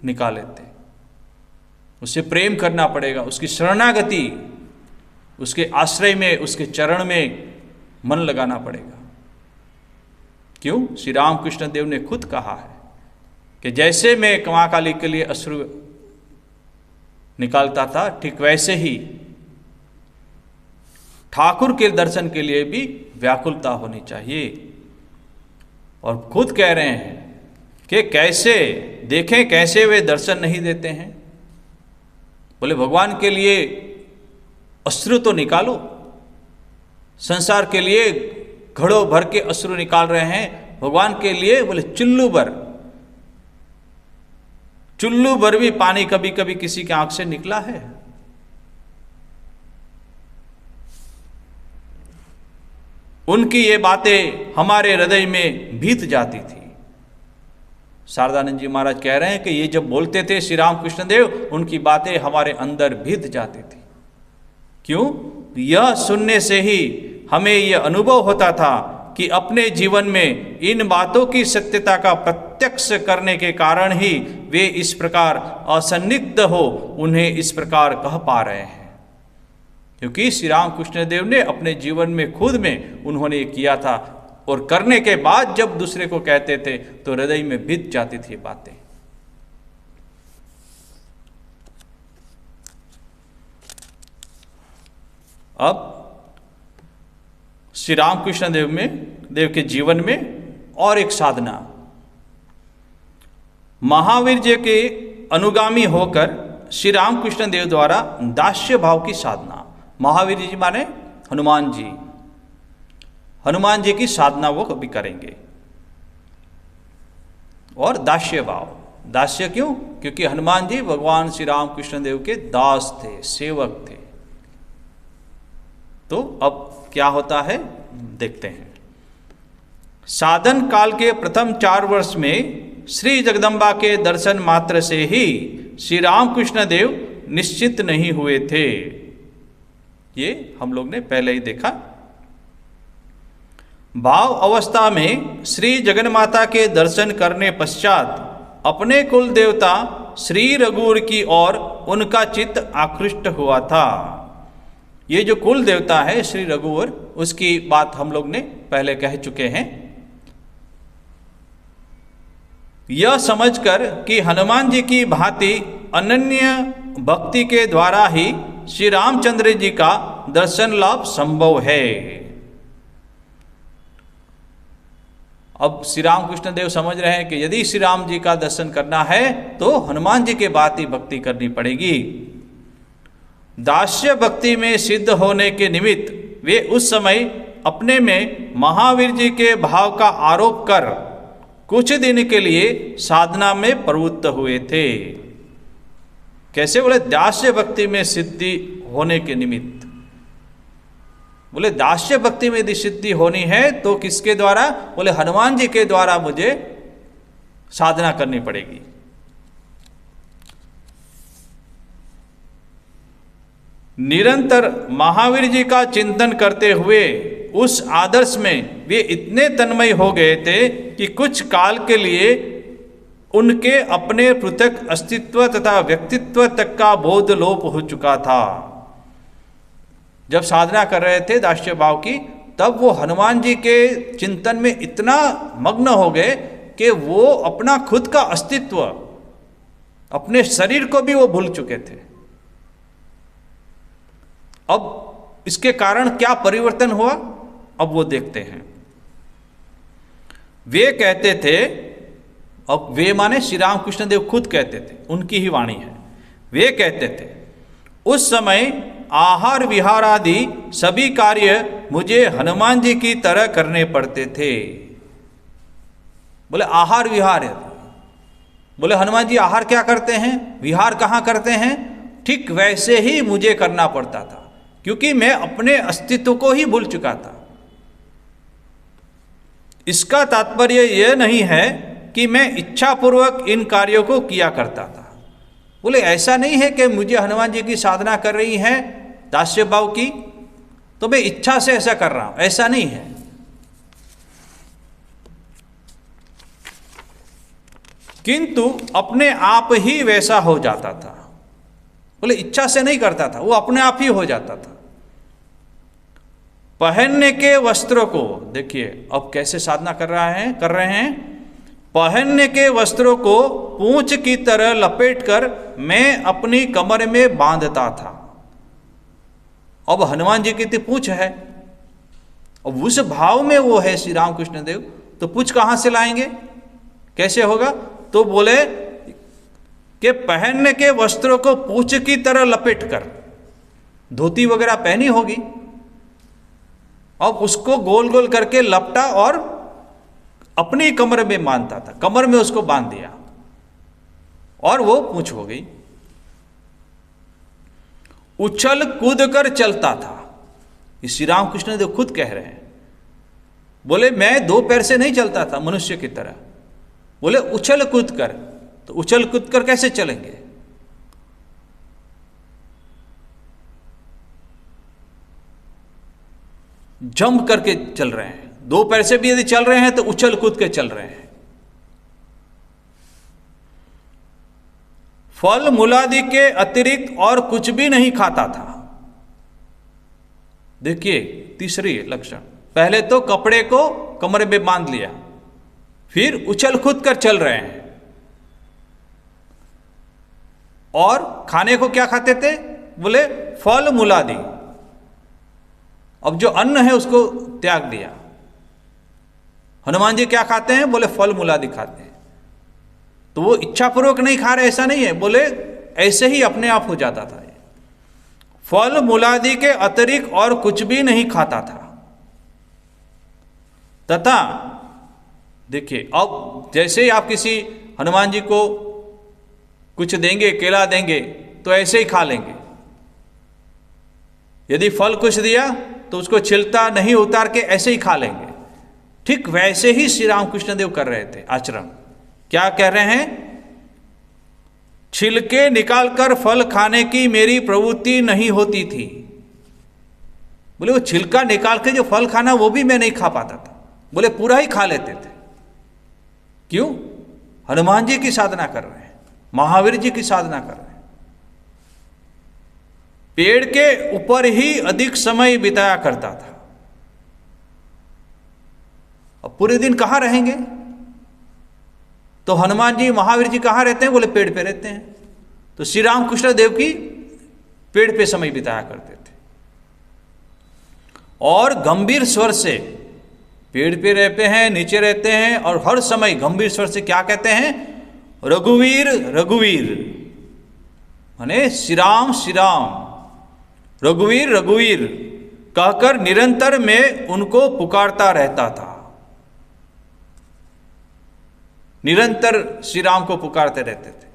निकाले थे। उससे प्रेम करना पड़ेगा, उसकी शरणागति, उसके आश्रय में, उसके चरण में मन लगाना पड़ेगा। क्यों? श्री रामकृष्ण देव ने खुद कहा है कि जैसे मैं महाकाली के लिए अश्रु निकालता था, ठीक वैसे ही ठाकुर के दर्शन के लिए भी व्याकुलता होनी चाहिए। और खुद कह रहे हैं कि कैसे देखें, कैसे वे दर्शन नहीं देते हैं। बोले भगवान के लिए अश्रु तो निकालो। संसार के लिए घड़ों भर के अश्रु निकाल रहे हैं, भगवान के लिए बोले चुल्लू भर भी पानी कभी कभी किसी की आंख से निकला है। उनकी ये बातें हमारे हृदय में भीत जाती थी। शारदानंद जी महाराज कह रहे हैं कि ये जब बोलते थे श्री रामकृष्ण देव, उनकी बातें हमारे अंदर भीत जाती थी। क्यों? यह सुनने से ही हमें यह अनुभव होता था कि अपने जीवन में इन बातों की सत्यता का प्रत्यक्ष करने के कारण ही वे इस प्रकार असन्निग्ध हो उन्हें इस प्रकार कह पा रहे हैं। क्योंकि श्री रामकृष्ण देव ने अपने जीवन में खुद में उन्होंने किया था, और करने के बाद जब दूसरे को कहते थे तो हृदय में भीत जाती थी बातें। अब श्री रामकृष्ण देव के जीवन में और एक साधना, महावीर जी के अनुगामी होकर श्री रामकृष्ण देव द्वारा दास्य भाव की साधना। महावीर जी माने हनुमान जी, हनुमान जी की साधना वो कभी करेंगे। और दास्य भाव, दास्य क्यों? क्योंकि हनुमान जी भगवान श्री रामकृष्ण देव के दास थे, सेवक थे। तो अब क्या होता है देखते हैं। साधन काल के प्रथम 4 वर्ष में श्री जगदम्बा के दर्शन मात्र से ही श्री रामकृष्ण देव निश्चित नहीं हुए थे। ये हम लोग ने पहले ही देखा। भाव अवस्था में श्री जगन्माता के दर्शन करने पश्चात अपने कुल देवता श्री रघुवर की ओर उनका चित्त आकृष्ट हुआ था। ये जो कुल देवता है श्री रघुवर, उसकी बात हम लोग ने पहले कह चुके हैं। यह समझकर कि हनुमान जी की भांति अनन्य भक्ति के द्वारा ही श्री रामचंद्र जी का दर्शन लाभ संभव है। अब श्री रामकृष्ण देव समझ रहे हैं कि यदि श्री राम जी का दर्शन करना है तो हनुमान जी के भांति भक्ति करनी पड़ेगी। दास्य भक्ति में सिद्ध होने के निमित्त वे उस समय अपने में महावीर जी के भाव का आरोप कर कुछ दिन के लिए साधना में प्रवृत्त हुए थे। कैसे? बोले दास्य भक्ति में सिद्धि होने के निमित्त। बोले दास्य भक्ति में यदि सिद्धि होनी है तो किसके द्वारा? बोले हनुमान जी के द्वारा मुझे साधना करनी पड़ेगी। निरंतर महावीर जी का चिंतन करते हुए उस आदर्श में वे इतने तन्मय हो गए थे कि कुछ काल के लिए उनके अपने पृथक अस्तित्व तथा व्यक्तित्व तक का बोध लोप हो चुका था। जब साधना कर रहे थे दास्य भाव की, तब वो हनुमान जी के चिंतन में इतना मग्न हो गए कि वो अपना खुद का अस्तित्व, अपने शरीर को भी वो भूल चुके थे। अब इसके कारण क्या परिवर्तन हुआ, अब वो देखते हैं। वे कहते थे, अब वे माने श्री रामकृष्ण देव खुद कहते थे, उनकी ही वाणी है। वे कहते थे उस समय आहार विहार आदि सभी कार्य मुझे हनुमान जी की तरह करने पड़ते थे। बोले आहार विहार है, बोले हनुमान जी आहार क्या करते हैं, विहार कहाँ करते हैं, ठीक वैसे ही मुझे करना पड़ता था, क्योंकि मैं अपने अस्तित्व को ही भूल चुका था। इसका तात्पर्य यह नहीं है कि मैं इच्छापूर्वक इन कार्यों को किया करता था। बोले ऐसा नहीं है कि मुझे हनुमान जी की साधना कर रही है दास्य भाव की तो मैं इच्छा से ऐसा कर रहा हूं, ऐसा नहीं है। किंतु अपने आप ही वैसा हो जाता था। बोले इच्छा से नहीं करता था, वो अपने आप ही हो जाता था। पहनने के वस्त्रों को देखिए अब कैसे साधना कर रहे हैं। पहनने के वस्त्रों को पूंछ की तरह लपेटकर मैं अपनी कमर में बांधता था। अब हनुमान जी की तो पूंछ है, अब उस भाव में वो है श्री रामकृष्ण देव, तो पूंछ कहां से लाएंगे, कैसे होगा? तो बोले कि पहनने के वस्त्रों को पूंछ की तरह लपेटकर, धोती वगैरह पहनी होगी, अब उसको गोल गोल करके लपटा और अपनी कमर में बांधता था, कमर में उसको बांध दिया और वो पूंछ हो गई। उछल कूद कर चलता था, ये श्री रामकृष्ण देव खुद कह रहे हैं। बोले मैं दो पैर से नहीं चलता था मनुष्य की तरह, बोले उछल कूद कर। तो उछल कूद कर कैसे चलेंगे? जंप करके चल रहे हैं, दो पैर से भी यदि चल रहे हैं तो उछल कूद के चल रहे हैं। फल मूलादि के अतिरिक्त और कुछ भी नहीं खाता था। देखिए तीसरी लक्षण, पहले तो कपड़े को कमरे में बांध लिया, फिर उछल कूद कर चल रहे हैं। और खाने को क्या खाते थे? बोले फल मूलादि। अब जो अन्न है उसको त्याग दिया। हनुमान जी क्या खाते हैं? बोले फल मूलादि खाते हैं। तो वो इच्छापूर्वक नहीं खा रहे ऐसा नहीं है, बोले ऐसे ही अपने आप हो जाता था। फल मूलादि के अतिरिक्त और कुछ भी नहीं खाता था। तथा देखिए अब जैसे ही आप किसी हनुमान जी को कुछ देंगे, केला देंगे, तो ऐसे ही खा लेंगे। यदि फल कुछ दिया तो उसको छिलता नहीं उतार के ऐसे ही खा लेंगे। ठीक वैसे ही श्री रामकृष्ण देव कर रहे थे आचरण। क्या कह रहे हैं? छिलके निकालकर फल खाने की मेरी प्रवृत्ति नहीं होती थी। बोले वो छिलका निकाल के जो फल खाना वो भी मैं नहीं खा पाता था, बोले पूरा ही खा लेते थे। क्यों? हनुमान जी की साधना कर रहे हैं, महावीर जी की साधना कर रहे हैं। पेड़ के ऊपर ही अधिक समय बिताया करता था। अब पूरे दिन कहां रहेंगे? तो हनुमान जी महावीर जी कहां रहते हैं? बोले पेड़ पे रहते हैं। तो श्री रामकृष्ण देव की पेड़ पे समय बिताया करते थे और गंभीर स्वर से, पेड़ पे रहते हैं, नीचे रहते हैं और हर समय गंभीर स्वर से क्या कहते हैं? रघुवीर रघुवीर, माने श्री राम श्री राम, रघुवीर रघुवीर कहकर निरंतर में उनको पुकारता रहता था। निरंतर श्री राम को पुकारते रहते थे।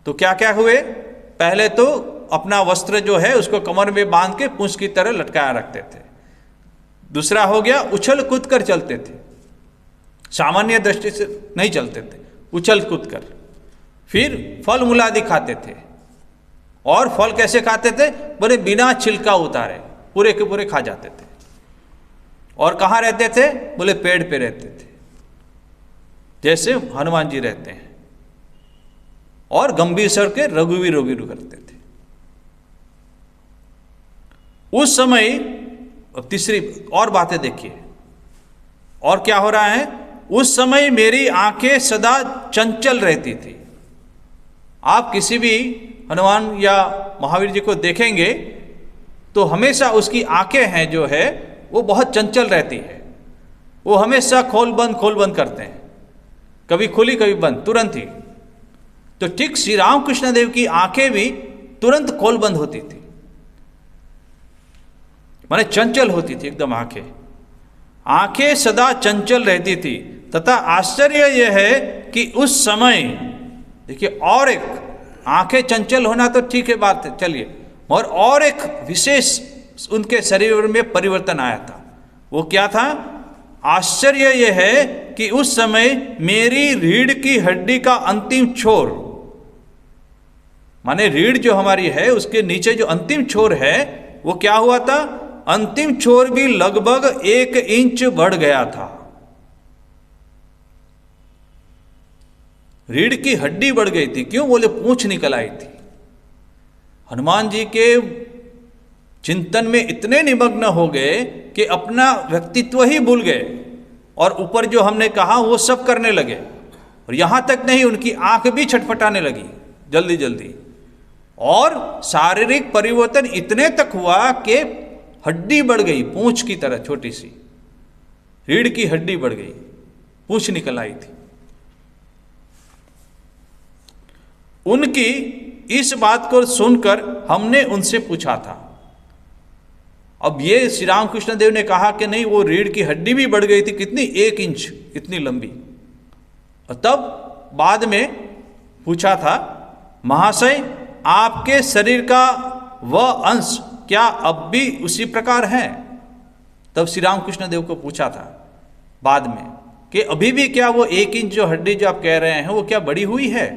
तो क्या क्या हुए? पहले तो अपना वस्त्र जो है उसको कमर में बांध के पूंछ की तरह लटकाया रखते थे। दूसरा हो गया उछल कूद कर चलते थे, सामान्य दृष्टि से नहीं चलते थे, उछल कूद कर। फिर फल मूलादि खाते थे। और फल कैसे खाते थे? बोले बिना छिलका उतारे पूरे के पूरे खा जाते थे। और कहाँ रहते थे? बोले पेड़ पे रहते थे, जैसे हनुमान जी रहते हैं। और गंभीर स्वर के रघुवीर रघुवीर करते थे। उस समय अब तीसरी और बातें देखिए, और क्या हो रहा है? उस समय मेरी आंखें सदा चंचल रहती थी। आप किसी भी हनुमान या महावीर जी को देखेंगे तो हमेशा उसकी आंखें हैं जो है वो बहुत चंचल रहती है। वो हमेशा खोल बंद करते हैं, कभी खुली कभी बंद, तुरंत ही। तो ठीक श्री रामकृष्ण देव की आंखें भी तुरंत खोल बंद होती थी, माने चंचल होती थी एकदम। आंखें सदा चंचल रहती थी। तथा आश्चर्य यह है कि उस समय देखिए, और एक आंखें चंचल होना तो ठीक है बात है, चलिए, और एक विशेष उनके शरीर में परिवर्तन आया था। वो क्या था? आश्चर्य यह है कि उस समय मेरी रीढ़ की हड्डी का अंतिम छोर, माने रीढ़ जो हमारी है उसके नीचे जो अंतिम छोर है वो क्या हुआ था? अंतिम छोर भी लगभग 1 इंच बढ़ गया था। रीढ़ की हड्डी बढ़ गई थी। क्यों? बोले पूंछ निकल आई थी। हनुमान जी के चिंतन में इतने निमग्न हो गए कि अपना व्यक्तित्व ही भूल गए, और ऊपर जो हमने कहा वो सब करने लगे। और यहाँ तक नहीं, उनकी आंख भी छटपटाने लगी जल्दी जल्दी। और शारीरिक परिवर्तन इतने तक हुआ कि हड्डी बढ़ गई, पूंछ की तरह छोटी सी रीढ़ की हड्डी बढ़ गई, पूंछ निकल आई थी। उनकी इस बात को सुनकर हमने उनसे पूछा था। अब ये श्री रामकृष्ण देव ने कहा कि नहीं, वो रीढ़ की हड्डी भी बढ़ गई थी, कितनी 1 इंच इतनी लंबी। और तब बाद में पूछा था, महाशय आपके शरीर का वह अंश क्या अब भी उसी प्रकार है? तब श्री रामकृष्ण देव को पूछा था बाद में कि अभी भी क्या वो 1 इंच जो हड्डी जो आप कह रहे हैं वो क्या बड़ी हुई है?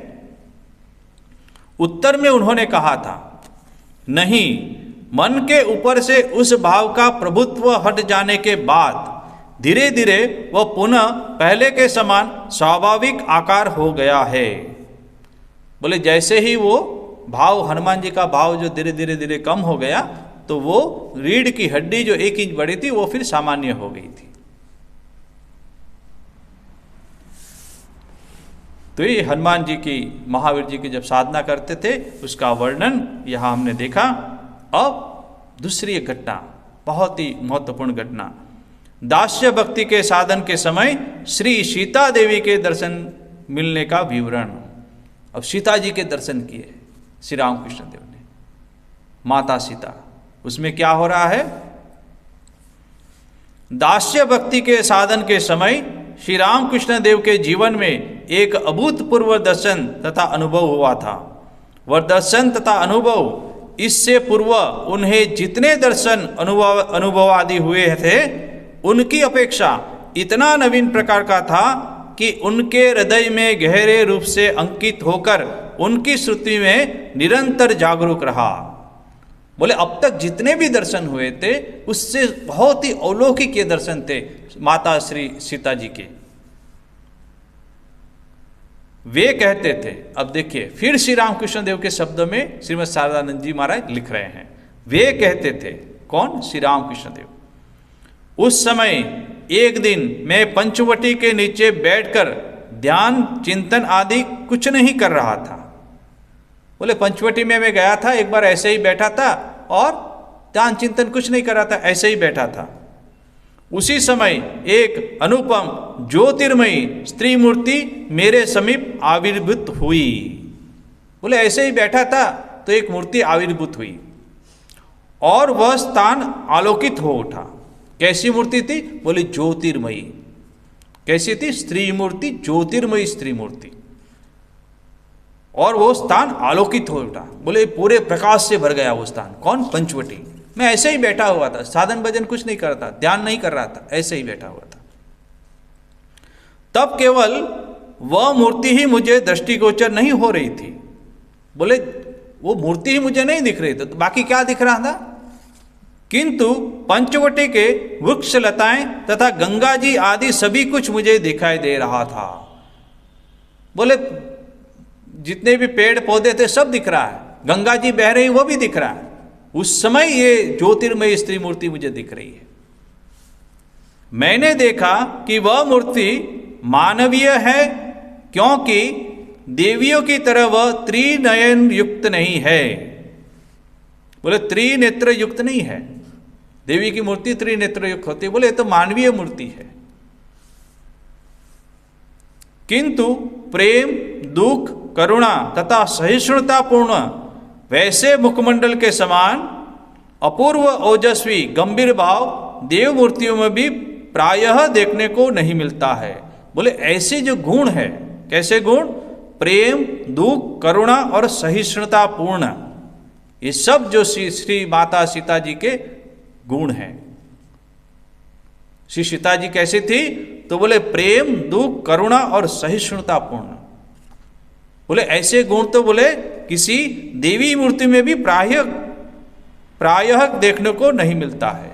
उत्तर में उन्होंने कहा था, नहीं, मन के ऊपर से उस भाव का प्रभुत्व हट जाने के बाद धीरे धीरे वह पुनः पहले के समान स्वाभाविक आकार हो गया है। बोले जैसे ही वो भाव, हनुमान जी का भाव जो धीरे धीरे धीरे कम हो गया, तो वो रीढ़ की हड्डी जो 1 इंच बड़ी थी वो फिर सामान्य हो गई थी। तो ये हनुमान जी की, महावीर जी की जब साधना करते थे उसका वर्णन यहाँ हमने देखा। अब दूसरी एक घटना, बहुत ही महत्वपूर्ण घटना, दास्य भक्ति के साधन के समय श्री सीता देवी के दर्शन मिलने का विवरण। अब सीता जी के दर्शन किए श्री रामकृष्ण देव ने, माता सीता। उसमें क्या हो रहा है? दास्य भक्ति के साधन के समय श्री रामकृष्ण देव के जीवन में एक अभूतपूर्व दर्शन तथा अनुभव हुआ था। वह दर्शन तथा अनुभव इससे पूर्व उन्हें जितने दर्शन अनुभव आदि हुए थे उनकी अपेक्षा इतना नवीन प्रकार का था कि उनके हृदय में गहरे रूप से अंकित होकर उनकी श्रुति में निरंतर जागरूक रहा। बोले अब तक जितने भी दर्शन हुए थे उससे बहुत ही अलौकिक ये दर्शन थे माता श्री सीता जी के। वे कहते थे, अब देखिए फिर श्री रामकृष्ण देव के शब्दों में श्रीमद शारदानंद जी महाराज लिख रहे हैं। वे कहते थे, कौन? श्री रामकृष्ण देव। उस समय एक दिन मैं पंचवटी के नीचे बैठकर ध्यान चिंतन आदि कुछ नहीं कर रहा था। बोले पंचवटी में मैं गया था, एक बार ऐसे ही बैठा था और ध्यान चिंतन कुछ नहीं कर रहा था, ऐसे ही बैठा था। उसी समय एक अनुपम ज्योतिर्मयी स्त्री मूर्ति मेरे समीप आविर्भूत हुई। बोले ऐसे ही बैठा था तो एक मूर्ति आविर्भूत हुई और वह स्थान आलोकित हो उठा। कैसी मूर्ति थी? बोले ज्योतिर्मयी। कैसी थी? स्त्री मूर्ति, ज्योतिर्मयी स्त्री मूर्ति। और वो स्थान आलोकित हो उठा। बोले पूरे प्रकाश से भर गया वो स्थान। कौन? पंचवटी। मैं ऐसे ही बैठा हुआ था, साधन भजन कुछ नहीं कर रहा था, ध्यान नहीं कर रहा था, ऐसे ही बैठा हुआ था। तब केवल वह मूर्ति ही मुझे दृष्टिगोचर नहीं हो रही थी। बोले वो मूर्ति ही मुझे नहीं दिख रही थी, तो बाकी क्या दिख रहा था? किंतु पंचवटी के वृक्ष लताएं तथा गंगा जी आदि सभी कुछ मुझे दिखाई दे रहा था। बोले जितने भी पेड़ पौधे थे सब दिख रहा है, गंगा जी बह रही वो भी दिख रहा है। उस समय ये ज्योतिर्मयी स्त्री मूर्ति मुझे दिख रही है। मैंने देखा कि वह मूर्ति मानवीय है, क्योंकि देवियों की तरह वह त्रिनयन युक्त नहीं है। बोले त्रिनेत्र युक्त नहीं है, देवी की मूर्ति त्रिनेत्र युक्त होती है। बोले तो मानवीय मूर्ति है। किंतु प्रेम, दुख, करुणा तथा सहिष्णुता पूर्ण वैसे मुखमंडल के समान अपूर्व ओजस्वी गंभीर भाव देव मूर्तियों में भी प्रायः देखने को नहीं मिलता है। बोले ऐसे जो गुण है, कैसे गुण? प्रेम, दुख, करुणा और सहिष्णुता पूर्ण, ये सब जो श्री माता सीता जी के गुण हैं। श्री सीता जी कैसी थी? तो बोले प्रेम, दुख, करुणा और सहिष्णुता पूर्ण। बोले ऐसे गुण तो बोले किसी देवी मूर्ति में भी प्रायः देखने को नहीं मिलता है।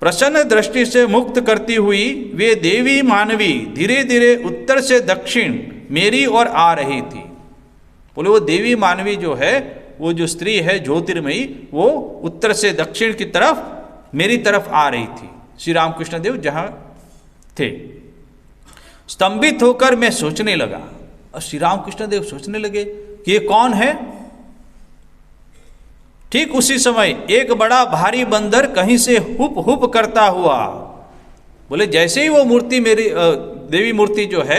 प्रसन्न दृष्टि से मुक्त करती हुई वे देवी मानवी धीरे धीरे उत्तर से दक्षिण मेरी ओर आ रही थी। बोले वो देवी मानवी जो है, वो जो स्त्री है ज्योतिर्मयी, वो उत्तर से दक्षिण की तरफ मेरी तरफ आ रही थी, श्री रामकृष्ण देव जहाँ थे। स्तंभित होकर मैं सोचने लगा, और श्री रामकृष्ण देव सोचने लगे कि ये कौन है। ठीक उसी समय एक बड़ा भारी बंदर कहीं से हुप हुप करता हुआ, बोले जैसे ही वो मूर्ति मेरी देवी मूर्ति जो है,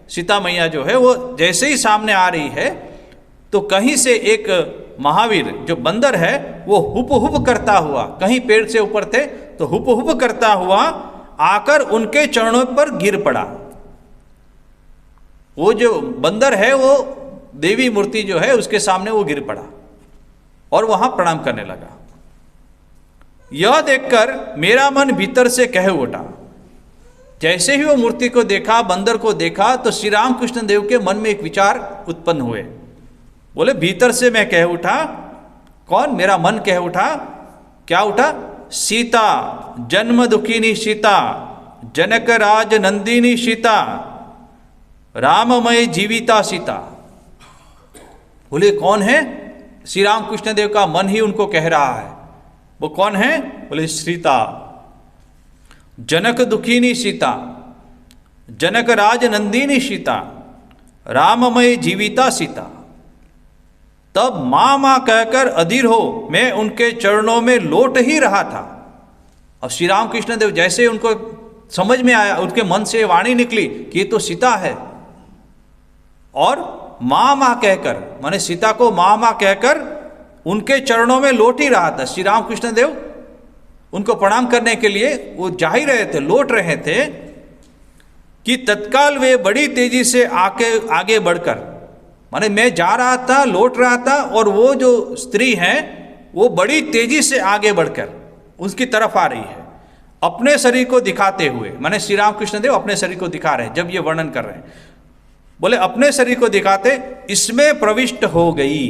सीता मैया जो है, वो जैसे ही सामने आ रही है तो कहीं से एक महावीर जो बंदर है वो हुप हुप करता हुआ, कहीं पेड़ से ऊपर थे तो हुप हुप करता हुआ आकर उनके चरणों पर गिर पड़ा। वो जो बंदर है वो देवी मूर्ति जो है उसके सामने वो गिर पड़ा और वहां प्रणाम करने लगा। यह देखकर मेरा मन भीतर से कह उठा, जैसे ही वो मूर्ति को देखा, बंदर को देखा, तो श्री रामकृष्ण देव के मन में एक विचार उत्पन्न हुए। बोले भीतर से मैं कह उठा, कौन? मेरा मन कह उठा, क्या उठा? सीता, जन्म दुखिनी सीता, जनक राज नंदिनी सीता, राममय जीविता सीता। बोले कौन है? श्री रामकृष्ण देव का मन ही उनको कह रहा है। वो कौन है? बोले सीता, जनक दुखिनी सीता, जनक राज नंदिनी सीता, राममय जीविता सीता। तब माँ माँ कहकर अधीर हो मैं उनके चरणों में लौट ही रहा था। अब श्री रामकृष्ण देव जैसे उनको समझ में आया, उनके मन से वाणी निकली कि ये तो सीता है, और माँ माँ कहकर, माने सीता को माँ माँ कहकर उनके चरणों में लौट ही रहा था। श्री रामकृष्ण देव उनको प्रणाम करने के लिए वो जा ही रहे थे, लौट रहे थे, कि तत्काल वे बड़ी तेजी से आगे बढ़कर, माने मैं जा रहा था, लौट रहा था, और वो जो स्त्री है वो बड़ी तेजी से आगे बढ़कर उसकी तरफ आ रही है, अपने शरीर को दिखाते हुए। माने श्री रामकृष्ण देव अपने शरीर को दिखा रहे हैं जब ये वर्णन कर रहे हैं। बोले अपने शरीर को दिखाते इसमें प्रविष्ट हो गई।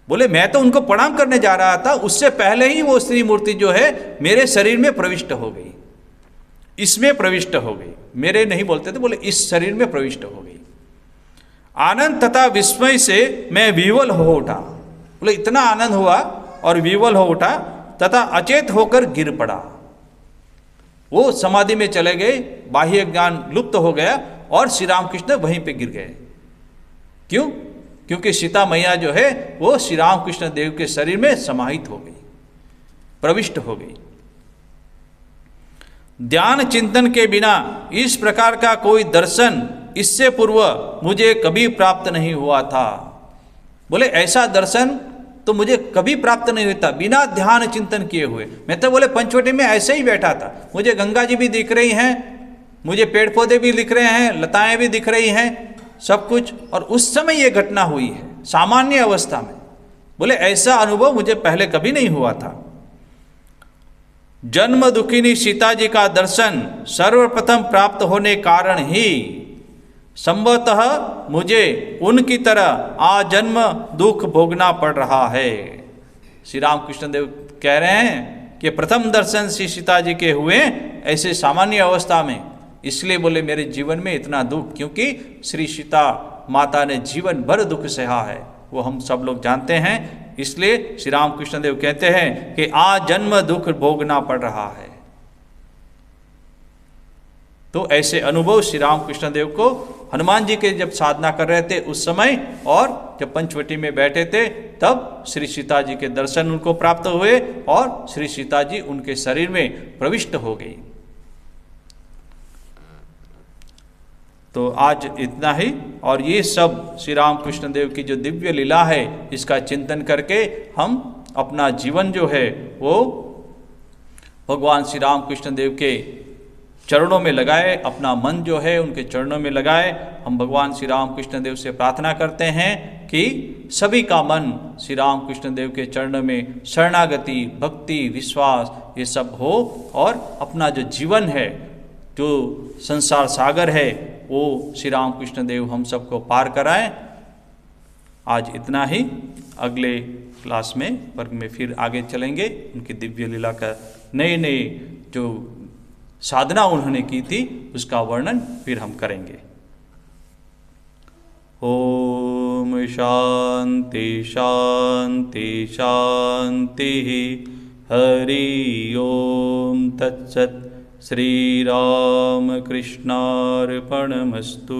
बोले मैं तो उनको प्रणाम करने जा रहा था, उससे पहले ही वो स्त्री मूर्ति जो है मेरे शरीर में प्रविष्ट हो गई, इसमें प्रविष्ट हो गई। मेरे नहीं बोलते थे, बोले इस शरीर में प्रविष्ट हो गई। आनंद तथा विस्मय से मैं विवल हो उठा। बोले इतना आनंद हुआ और विवल हो उठा तथा अचेत होकर गिर पड़ा। वो समाधि में चले गए, बाह्य ज्ञान लुप्त हो गया और श्री रामकृष्ण वहीं पे गिर गए। क्यों? क्योंकि सीता मैया जो है वो श्री रामकृष्ण देव के शरीर में समाहित हो गई, प्रविष्ट हो गई। ध्यान चिंतन के बिना इस प्रकार का कोई दर्शन इससे पूर्व मुझे कभी प्राप्त नहीं हुआ था। बोले ऐसा दर्शन तो मुझे कभी प्राप्त नहीं होता बिना ध्यान चिंतन किए हुए। मैं तो बोले पंचवटी में ऐसे ही बैठा था, मुझे गंगा जी भी दिख रही हैं, मुझे पेड़ पौधे भी दिख रहे हैं, लताएं भी दिख रही हैं, सब कुछ, और उस समय ये घटना हुई है सामान्य अवस्था में। बोले ऐसा अनुभव मुझे पहले कभी नहीं हुआ था। जन्म दुखिनी सीता जी का दर्शन सर्वप्रथम प्राप्त होने कारण ही संभवतः मुझे उनकी तरह आजन्म दुख भोगना पड़ रहा है। श्री रामकृष्ण देव कह रहे हैं कि प्रथम दर्शन श्री सीता जी के हुए ऐसे सामान्य अवस्था में, इसलिए बोले मेरे जीवन में इतना दुख, क्योंकि श्री सीता माता ने जीवन भर दुख सहा है, वो हम सब लोग जानते हैं। इसलिए श्री रामकृष्ण देव कहते हैं कि आजन्म दुख भोगना पड़ रहा है। तो ऐसे अनुभव श्री रामकृष्ण देव को हनुमान जी के जब साधना कर रहे थे उस समय, और जब पंचवटी में बैठे थे तब श्री सीता जी के दर्शन उनको प्राप्त हुए और श्री सीता जी उनके शरीर में प्रविष्ट हो गई। तो आज इतना ही, और ये सब श्री रामकृष्ण देव की जो दिव्य लीला है इसका चिंतन करके हम अपना जीवन जो है वो भगवान श्री रामकृष्ण देव के चरणों में लगाए, अपना मन जो है उनके चरणों में लगाए। हम भगवान श्री रामकृष्ण देव से प्रार्थना करते हैं कि सभी का मन श्री रामकृष्ण देव के चरणों में शरणागति, भक्ति, विश्वास ये सब हो, और अपना जो जीवन है, जो संसार सागर है, वो श्री रामकृष्ण देव हम सबको पार कराएं। आज इतना ही, अगले क्लास में वर्ग में फिर आगे चलेंगे। उनकी दिव्य लीला का नए नए जो साधना उन्होंने की थी उसका वर्णन फिर हम करेंगे। ओम शांति शांति शांति। हरि ओम तत्सत्। श्री राम कृष्णार्पणमस्तु।